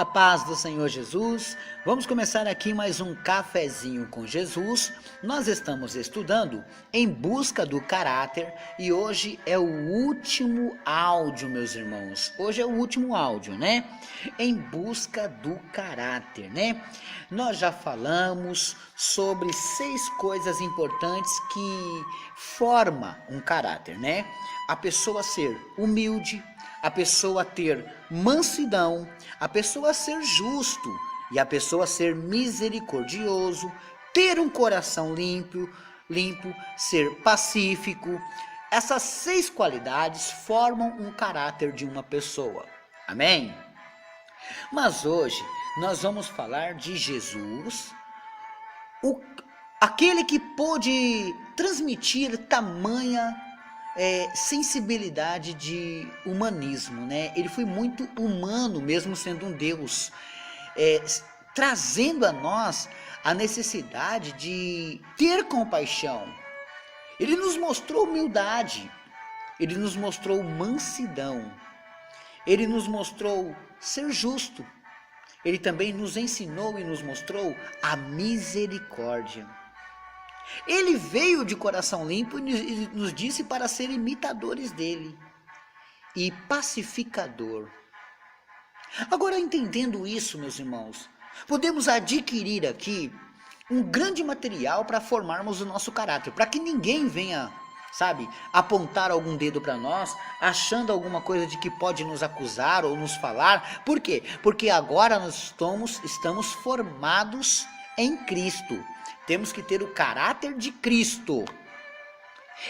A paz do Senhor Jesus. Vamos começar aqui mais um cafezinho com Jesus. Nós estamos estudando Em Busca do Caráter e hoje é o último áudio, meus irmãos. Hoje é o último áudio, né? Em Busca do Caráter, né? Nós já falamos sobre 6 coisas importantes que formam um caráter, né? A pessoa ser humilde, a pessoa ter mansidão, a pessoa ser justo e a pessoa ser misericordioso, ter um coração limpo, ser pacífico. Essas 6 qualidades formam um caráter de uma pessoa. Amém? Mas hoje nós vamos falar de Jesus, aquele que pôde transmitir tamanha sensibilidade de humanismo, né? Ele foi muito humano, mesmo sendo um Deus, trazendo a nós a necessidade de ter compaixão. Ele nos mostrou humildade, ele nos mostrou mansidão, ele nos mostrou ser justo, ele também nos ensinou e nos mostrou a misericórdia. Ele veio de coração limpo e nos disse para ser imitadores dele e pacificador. Agora, entendendo isso, meus irmãos, podemos adquirir aqui um grande material para formarmos o nosso caráter, para que ninguém venha, apontar algum dedo para nós, achando alguma coisa de que pode nos acusar ou nos falar. Por quê? Porque agora nós estamos formados em Cristo. Temos que ter o caráter de Cristo.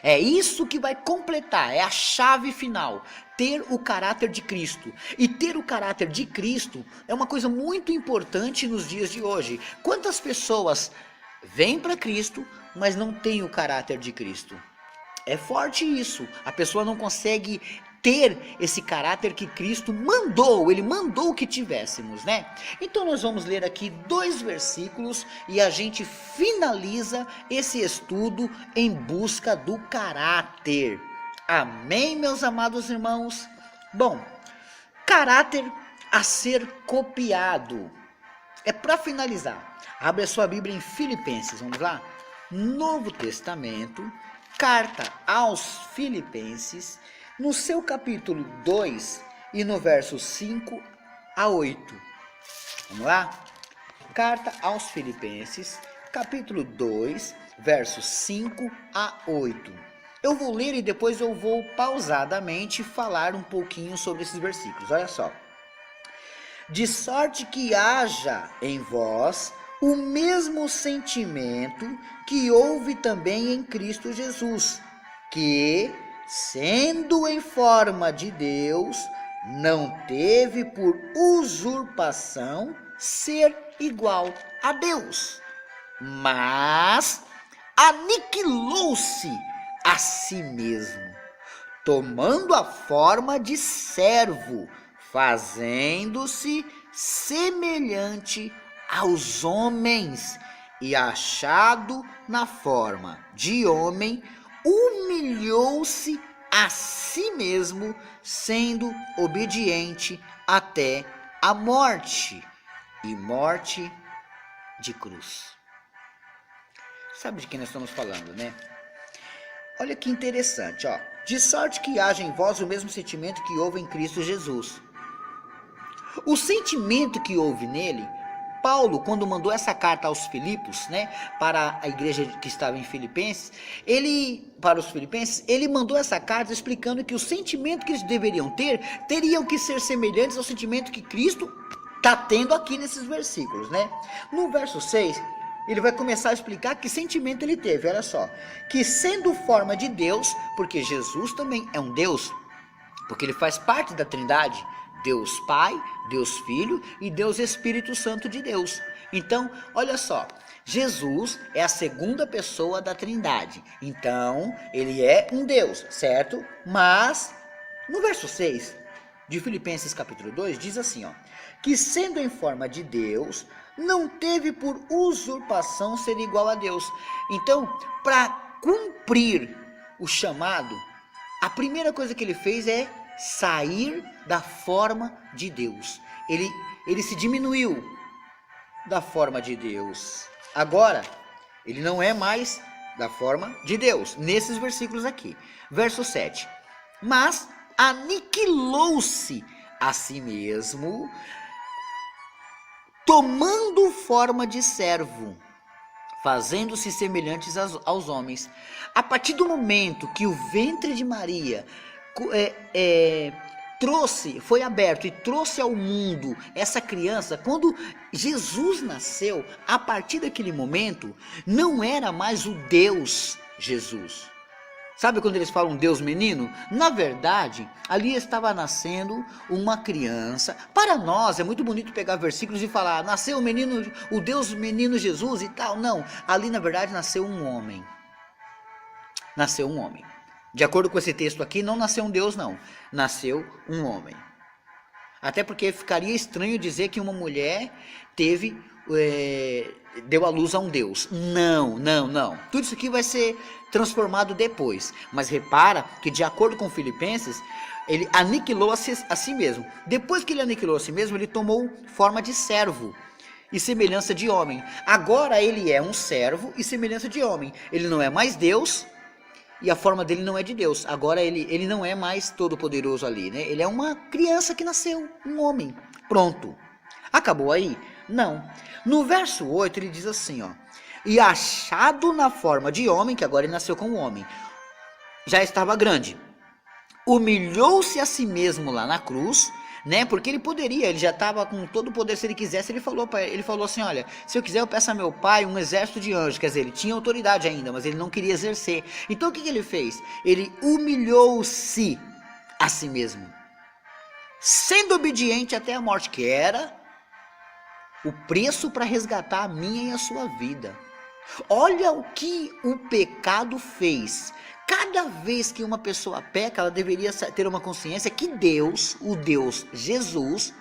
É isso que vai completar, é a chave final. Ter o caráter de Cristo. E ter o caráter de Cristo é uma coisa muito importante nos dias de hoje. Quantas pessoas vêm para Cristo, mas não têm o caráter de Cristo? É forte isso. A pessoa não consegue ter esse caráter que Cristo mandou, ele mandou que tivéssemos, né? Então nós vamos ler aqui 2 versículos e a gente finaliza esse estudo em busca do caráter. Amém, meus amados irmãos? Bom, caráter a ser copiado. É para finalizar. Abre a sua Bíblia em Filipenses, vamos lá? Novo Testamento, carta aos Filipenses, no seu capítulo 2 e no verso 5 a 8. Vamos lá? Carta aos Filipenses, capítulo 2, versos 5 a 8. Eu vou ler e depois eu vou pausadamente falar um pouquinho sobre esses versículos. Olha só. De sorte que haja em vós o mesmo sentimento que houve também em Cristo Jesus, que, sendo em forma de Deus, não teve por usurpação ser igual a Deus, mas aniquilou-se a si mesmo, tomando a forma de servo, fazendo-se semelhante aos homens, e achado na forma de homem, humilhou-se a si mesmo, sendo obediente até a morte, e morte de cruz. Sabe de quem nós estamos falando, né? Olha que interessante, ó. De sorte que haja em vós o mesmo sentimento que houve em Cristo Jesus. O sentimento que houve nele, Paulo, quando mandou essa carta aos Filipos, né, para a igreja que estava em Filipenses, para os Filipenses, ele mandou essa carta explicando que o sentimento que eles deveriam ter, teriam que ser semelhantes ao sentimento que Cristo está tendo aqui nesses versículos, né? No verso 6, ele vai começar a explicar que sentimento ele teve, olha só. Que sendo forma de Deus, porque Jesus também é um Deus, porque ele faz parte da Trindade, Deus Pai, Deus Filho e Deus Espírito Santo de Deus. Então, olha só, Jesus é a segunda pessoa da Trindade. Então, ele é um Deus, certo? Mas, no verso 6 de Filipenses capítulo 2, diz assim, ó, que sendo em forma de Deus, não teve por usurpação ser igual a Deus. Então, para cumprir o chamado, a primeira coisa que ele fez é sair da forma de Deus. Ele ele se diminuiu da forma de Deus. Agora, ele não é mais da forma de Deus, nesses versículos aqui. Verso 7. Mas aniquilou-se a si mesmo, tomando forma de servo, fazendo-se semelhantes aos homens. A partir do momento que o ventre de Maria foi aberto e trouxe ao mundo essa criança, quando Jesus nasceu, a partir daquele momento, não era mais o Deus Jesus. Sabe quando eles falam Deus menino? Na verdade, ali estava nascendo uma criança. Para nós é muito bonito pegar versículos e falar, nasceu o menino, o Deus menino Jesus e tal. Não, ali na verdade nasceu um homem. Nasceu um homem. De acordo com esse texto aqui, não nasceu um Deus não, nasceu um homem. Até porque ficaria estranho dizer que uma mulher deu à luz a um Deus. Não. Tudo isso aqui vai ser transformado depois. Mas repara que de acordo com Filipenses, ele aniquilou a si mesmo. Depois que ele aniquilou a si mesmo, ele tomou forma de servo e semelhança de homem. Agora ele é um servo e semelhança de homem. Ele não é mais Deus e a forma dele não é de Deus. Agora ele não é mais todo poderoso ali, né? Ele é uma criança que nasceu, um homem. Pronto. Acabou aí? Não. No verso 8 ele diz assim, ó. E achado na forma de homem, que agora ele nasceu como homem, já estava grande. Humilhou-se a si mesmo lá na cruz, né? Porque ele já estava com todo o poder, se ele quisesse, ele falou assim, olha, se eu quiser eu peço a meu pai um exército de anjos, quer dizer, ele tinha autoridade ainda, mas ele não queria exercer. Então o que ele fez? Ele humilhou-se a si mesmo, sendo obediente até a morte, que era o preço para resgatar a minha e a sua vida. Olha o que o pecado fez. Cada vez que uma pessoa peca, ela deveria ter uma consciência que Deus, o Deus Jesus,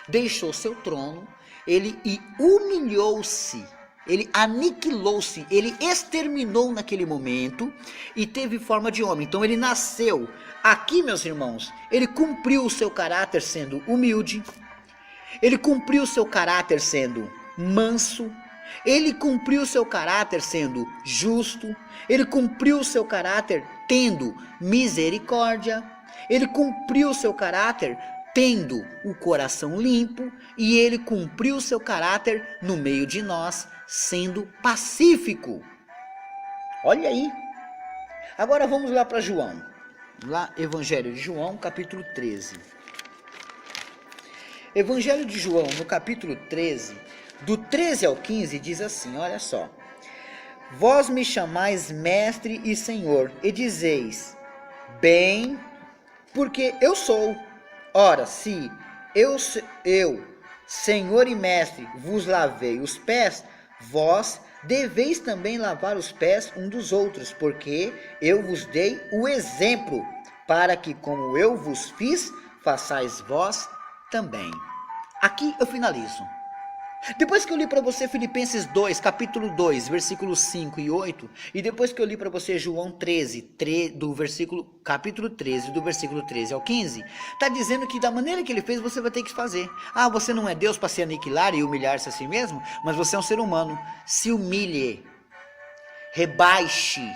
deixou seu trono, ele humilhou-se, ele aniquilou-se, ele exterminou naquele momento e teve forma de homem. Então ele nasceu. Aqui, meus irmãos, ele cumpriu o seu caráter sendo humilde, ele cumpriu o seu caráter sendo manso, ele cumpriu o seu caráter sendo justo, ele cumpriu o seu caráter tendo misericórdia, ele cumpriu o seu caráter tendo o coração limpo, e ele cumpriu o seu caráter no meio de nós sendo pacífico. Olha aí. Agora vamos lá para João. Lá, Evangelho de João, capítulo 13. Evangelho de João, no capítulo 13, do 13 ao 15, diz assim, olha só. Vós me chamais mestre e senhor, e dizeis, bem, porque eu sou. Ora, se eu, senhor e mestre, vos lavei os pés, vós deveis também lavar os pés um dos outros, porque eu vos dei o exemplo, para que como eu vos fiz, façais vós também. Aqui eu finalizo. Depois que eu li para você Filipenses 2, capítulo 2, versículos 5 e 8, e depois que eu li para você João 13, capítulo 13, do versículo 13 ao 15, está dizendo que da maneira que ele fez, você vai ter que fazer. Ah, você não é Deus para se aniquilar e humilhar-se a si mesmo, mas você é um ser humano. Se humilhe, rebaixe,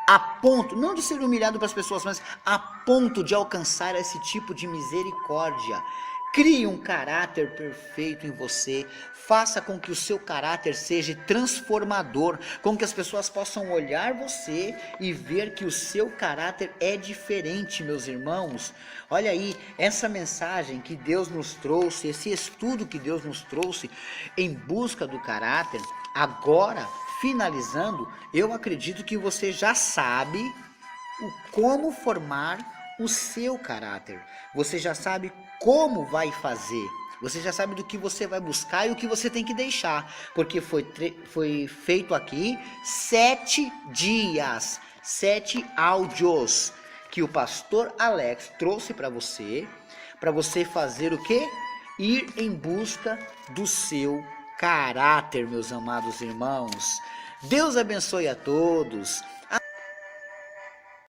a ponto, não de ser humilhado para as pessoas, mas a ponto de alcançar esse tipo de misericórdia. Crie um caráter perfeito em você, faça com que o seu caráter seja transformador, com que as pessoas possam olhar você e ver que o seu caráter é diferente, meus irmãos. Olha aí, essa mensagem que Deus nos trouxe, esse estudo que Deus nos trouxe em busca do caráter, agora, finalizando, eu acredito que você já sabe como formar o seu caráter. Você já sabe como vai fazer, você já sabe do que você vai buscar e o que você tem que deixar, porque foi feito aqui 7 dias, 7 áudios que o pastor Alex trouxe para você fazer o quê? Ir em busca do seu caráter, meus amados irmãos. Deus abençoe a todos.